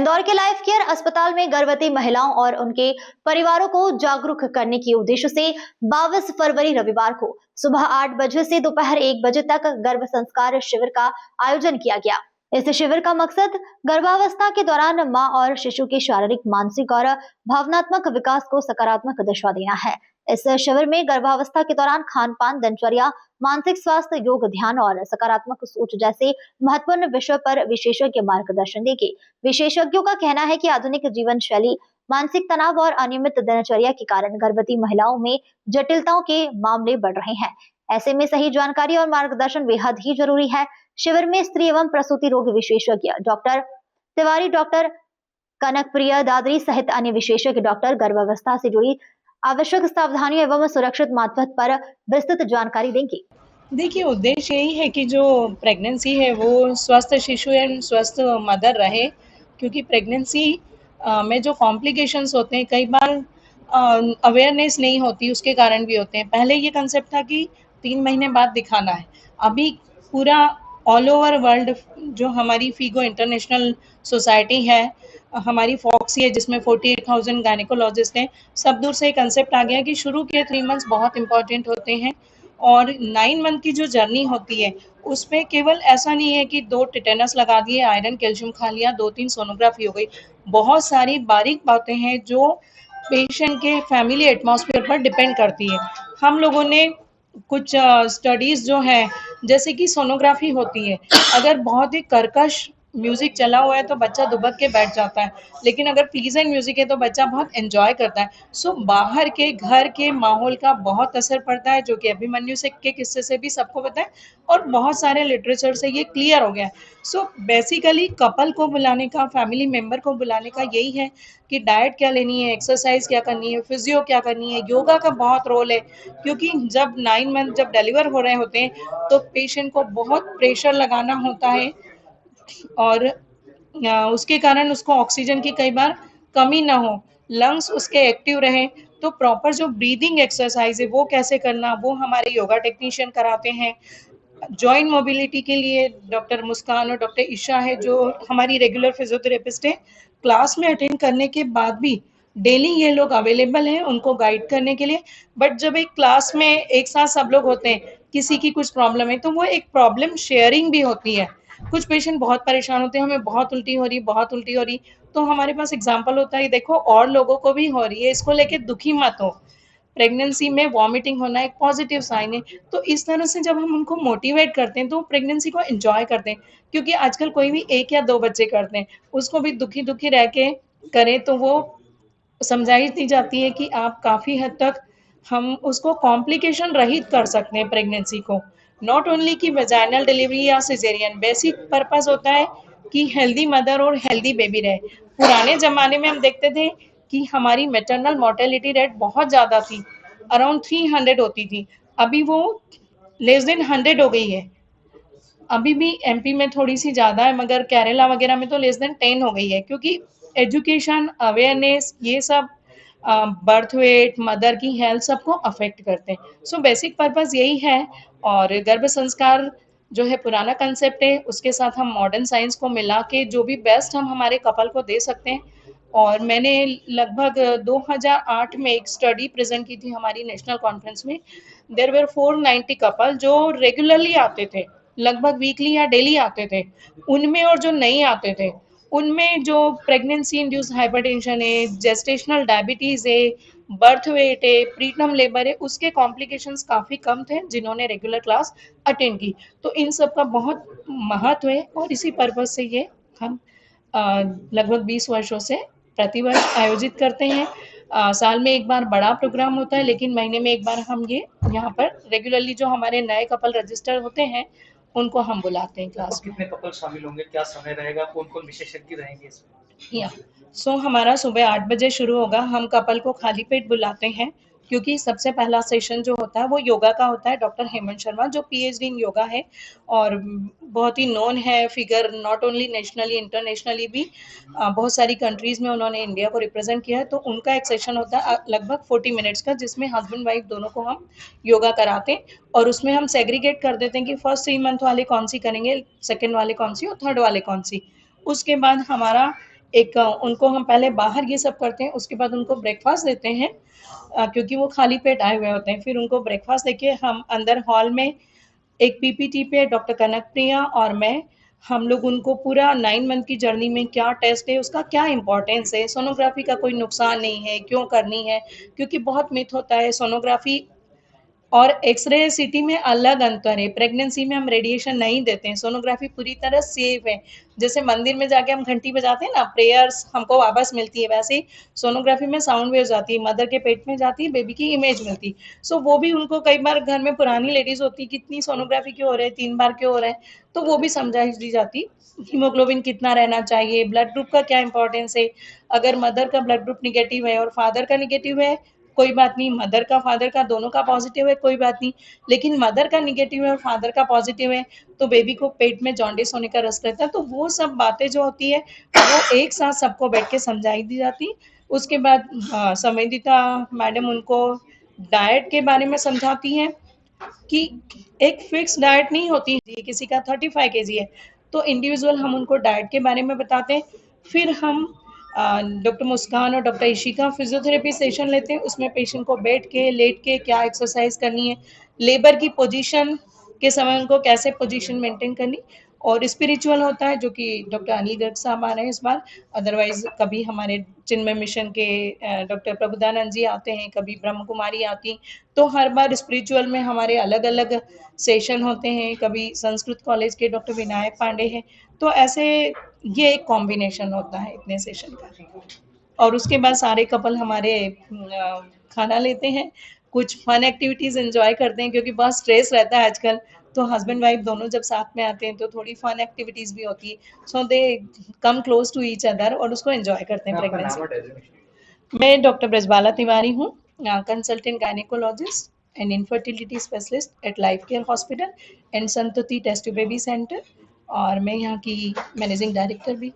इंदौर के life care अस्पताल में गर्भवती महिलाओं और उनके परिवारों को जागरूक करने के उद्देश्य से 22 फरवरी रविवार को सुबह 8 बजे से दोपहर 1 बजे तक गर्भ संस्कार शिविर का आयोजन किया गया। इस शिविर का मकसद गर्भावस्था के दौरान मां और शिशु के शारीरिक, मानसिक और भावनात्मक विकास को सकारात्मक दिशा देना है। इस शिविर में गर्भावस्था के दौरान खान पान, दिनचर्या, मानसिक स्वास्थ्य, योग, ध्यान और सकारात्मक सोच जैसे महत्वपूर्ण विषय पर विशेषज्ञ मार्गदर्शन देंगे। विशेषज्ञों का कहना है कि आधुनिक जीवन शैली, मानसिक तनाव और अनियमित दिनचर्या के कारण गर्भवती महिलाओं में जटिलताओं के मामले बढ़ रहे हैं। ऐसे में सही जानकारी और मार्गदर्शन बेहद ही जरूरी है। शिविर में स्त्री एवं प्रसूति रोग विशेषज्ञ डॉक्टर तिवारी, डॉक्टर कनकप्रिया दादरी सहित अन्य विशेषज्ञ डॉक्टर गर्भावस्था से जुड़ी आवश्यक सावधानियों एवं सुरक्षित मातृत्व पर विस्तृत जानकारी देंगे। देखिए, उद्देश्य यही है कि जो प्रेगनेंसी है वो स्वस्थ शिशु एंड स्वस्थ मदर रहे, क्योंकि प्रेगनेंसी में जो कॉम्प्लिकेशंस होते हैं कई बार अवेयरनेस नहीं होती, उसके कारण भी होते हैं। पहले ये कंसेप्ट था कि 3 महीने बाद दिखाना है। अभी पूरा ऑल ओवर वर्ल्ड जो हमारी फीगो इंटरनेशनल सोसाइटी है, हमारी फॉक्सी है जिसमें 48,000 गायनेकोलॉजिस्ट हैं, सब दूर से कंसेप्ट आ गया कि शुरू के 3 मंथ्स बहुत इंपॉर्टेंट होते हैं और 9 मंथ की जो जर्नी होती है उसमें केवल ऐसा नहीं है कि 2 टिटेनस लगा दिए, आयरन कैल्शियम खा लिया, 2-3 सोनोग्राफी हो गई। बहुत सारी बारीक बातें हैं जो पेशेंट के फैमिली एटमॉस्फेयर पर डिपेंड करती है। हम लोगों ने कुछ स्टडीज जो है, जैसे कि सोनोग्राफी होती है, अगर बहुत ही कर्कश म्यूजिक चला हुआ है तो बच्चा दुबक के बैठ जाता है, लेकिन अगर प्लीजेंट म्यूजिक है तो बच्चा बहुत एंजॉय करता है। सो बाहर के घर के माहौल का बहुत असर पड़ता है, जो कि अभिमन्यु से के किस्से से भी सबको पता है और बहुत सारे लिटरेचर से ये क्लियर हो गया है। सो बेसिकली कपल को बुलाने का, फैमिली मेंबर को बुलाने का यही है कि डाइट क्या लेनी है, एक्सरसाइज क्या करनी है, फिजियो क्या करनी है, योगा का बहुत रोल है, क्योंकि जब 9 मंथ जब डिलीवर हो रहे होते हैं तो पेशेंट को बहुत प्रेशर लगाना होता है और उसके कारण उसको ऑक्सीजन की कई बार कमी ना हो, लंग्स उसके एक्टिव रहें। तो प्रॉपर जो ब्रीदिंग एक्सरसाइज है वो कैसे करना, वो हमारे योगा टेक्नीशियन कराते हैं। जॉइंट मोबिलिटी के लिए डॉक्टर मुस्कान और डॉक्टर ईशा है जो हमारी रेगुलर फिजियोथेरेपिस्ट है। क्लास में अटेंड करने के बाद भी डेली ये लोग अवेलेबल हैं उनको गाइड करने के लिए। बट जब एक क्लास में एक साथ सब लोग होते हैं, किसी की कुछ प्रॉब्लम है तो वो एक प्रॉब्लम शेयरिंग भी होती है। कुछ पेशेंट बहुत परेशान होते हैं, हमें बहुत उल्टी हो रही, बहुत उल्टी हो रही, तो हमारे पास एग्जाम्पल होता है, देखो और लोगों को भी हो रही है, इसको लेके दुखी मत हो। प्रेगनेंसी में वॉमिटिंग होना एक पॉजिटिव साइन है। तो इस तरह से जब हम उनको मोटिवेट करते हैं तो प्रेगनेंसी को एंजॉय करते हैं, क्योंकि आजकल कोई भी 1 या 2 बच्चे करते हैं, उसको भी दुखी दुखी रह के करें तो वो समझाई दी जाती है कि आप काफ़ी हद तक हम उसको कॉम्प्लिकेशन रहित कर सकते हैं प्रेगनेंसी को। नॉट ओनली कि वेजाइनल डिलीवरी या सिजेरियन, बेसिक पर्पस होता है कि हेल्दी मदर और हेल्दी बेबी रहे। पुराने ज़माने में हम देखते थे कि हमारी मैटरनल मोर्टेलिटी रेट बहुत ज़्यादा थी, अराउंड 300 होती थी, अभी वो लेस देन 100 हो गई है। अभी भी एमपी में थोड़ी सी ज़्यादा है, मगर केरला वगैरह में तो लेस देन 10 हो गई है, क्योंकि एजुकेशन, अवेयरनेस, ये सब बर्थ वेट, मदर की हेल्थ सबको अफेक्ट करते हैं। सो बेसिक पर्पस यही है। और गर्भ संस्कार जो है पुराना कंसेप्ट है, उसके साथ हम मॉडर्न साइंस को मिला के जो भी बेस्ट हम हमारे कपल को दे सकते हैं। और मैंने लगभग 2008 में एक स्टडी प्रेजेंट की थी हमारी नेशनल कॉन्फ्रेंस में। देयर वर 490 कपल जो रेगुलरली आते थे, लगभग वीकली या डेली आते थे। उनमें और जो नहीं आते थे उनमें जो प्रेगनेंसी इंड्यूस हाइपरटेंशन है, जेस्टेशनल डायबिटीज है, बर्थ वेट है, प्रीटर्म लेबर है, उसके कॉम्प्लिकेशंस काफ़ी कम थे जिन्होंने रेगुलर क्लास अटेंड की। तो इन सब का बहुत महत्व है और इसी पर्पज से ये हम लगभग 20 वर्षों से प्रतिवर्ष आयोजित करते हैं। साल में एक बार बड़ा प्रोग्राम होता है, लेकिन महीने में एक बार हम ये यहाँ पर रेगुलरली जो हमारे नए कपल रजिस्टर होते हैं उनको हम बुलाते हैं क्लास में। कितने कपल शामिल होंगे, क्या समय रहेगा, कौन कौन विशेषज्ञ रहेंगे इसमें? या सो हमारा सुबह 8 बजे शुरू होगा। हम कपल को खाली पेट बुलाते हैं, क्योंकि सबसे पहला सेशन जो होता है वो योगा का होता है। डॉक्टर हेमंत शर्मा जो पीएचडी इन योगा है और बहुत ही नोन है figure, not only nationally internationally भी। बहुत सारी कंट्रीज में उन्होंने इंडिया को रिप्रेजेंट किया है। तो उनका एक सेशन होता है लगभग 40 मिनट्स का, जिसमें हस्बैंड वाइफ दोनों को हम योगा कराते हैं और उसमें हम सेग्रीगेट कर देते हैं कि फर्स्ट 3 मंथ वाले कौन सी करेंगे, सेकेंड वाले कौन सी और थर्ड वाले कौन सी। उसके बाद हमारा उनको हम पहले बाहर ये सब करते हैं, उसके बाद उनको ब्रेकफास्ट देते हैं, क्योंकि वो खाली पेट आए हुए होते हैं। फिर उनको ब्रेकफास्ट देके हम अंदर हॉल में एक पीपीटी पे डॉक्टर कनक प्रिया और मैं, हम लोग उनको पूरा 9 मंथ की जर्नी में क्या टेस्ट है, उसका क्या इंपॉर्टेंस है, सोनोग्राफी का कोई नुकसान नहीं है, क्यों करनी है, क्योंकि बहुत मिथ होता है सोनोग्राफी और एक्सरे सिटी में अलग अंतर है। प्रेगनेंसी में हम रेडिएशन नहीं देते हैं, सोनोग्राफी पूरी तरह सेफ है। जैसे मंदिर में जाके हम घंटी बजाते हैं ना, प्रेयर्स हमको वापस मिलती है, वैसे ही सोनोग्राफी में साउंड वेव्स आती है, मदर के पेट में जाती है, बेबी की इमेज मिलती है। सो वो भी उनको कई बार घर में पुरानी लेडीज होती है, कितनी सोनोग्राफी क्यों हो रहे हैं, 3 बार क्यों हो रहे हैं, तो वो भी समझाई दी जाती। हीमोग्लोबिन कितना रहना चाहिए, ब्लड ग्रुप का क्या इंपॉर्टेंस है, अगर मदर का ब्लड ग्रुप निगेटिव है और फादर का निगेटिव है कोई बात नहीं, मदर का फादर का दोनों का पॉजिटिव है कोई बात नहीं, लेकिन मदर का निगेटिव है और फादर का पॉजिटिव है तो बेबी को पेट में जॉन्डिस होने का रिस्क रहता है। तो वो सब बातें जो होती है वो एक साथ सबको बैठ के समझाई दी जाती। उसके बाद संवेदिता मैडम उनको डाइट के बारे में समझाती हैं कि एक फिक्स डाइट नहीं होती है, किसी का 35 केजी है तो इंडिविजुअल हम उनको डाइट के बारे में बताते हैं। फिर हम डॉक्टर मुस्कान और डॉक्टर इशिका फिजियोथेरेपी सेशन लेते हैं, उसमें पेशेंट को बैठ के लेट के क्या एक्सरसाइज करनी है, लेबर की पोजीशन के समय उनको कैसे पोजीशन मेंटेन करनी, और स्पिरिचुअल होता है जो कि डॉक्टर अनिल गर्ग साहब आ रहे हैं इस बार। अदरवाइज कभी हमारे चिन्मय मिशन के डॉक्टर प्रभुदानंद जी आते हैं, कभी ब्रह्म कुमारी आती, तो हर बार स्पिरिचुअल में हमारे अलग अलग सेशन होते हैं। कभी संस्कृत कॉलेज के डॉक्टर विनायक पांडे हैं, तो ऐसे ये एक कॉम्बिनेशन होता है इतने सेशन का। और उसके बाद सारे कपल हमारे खाना लेते हैं, कुछ फन एक्टिविटीज एंजॉय करते हैं क्योंकि बहुत स्ट्रेस रहता है आजकल, तो हस्बैंड वाइफ दोनों जब साथ में आते हैं तो थोड़ी फन एक्टिविटीज भी होती है, so they come close to each other और उसको एंजॉय करते हैं प्रेगनेंसी। मैं डॉक्टर ब्रजबाला तिवारी हूँ, consultant gynaecologist and infertility specialist at life care hospital and संतति टेस्ट बेबी सेंटर, और मैं यहाँ की मैनेजिंग डायरेक्टर भी।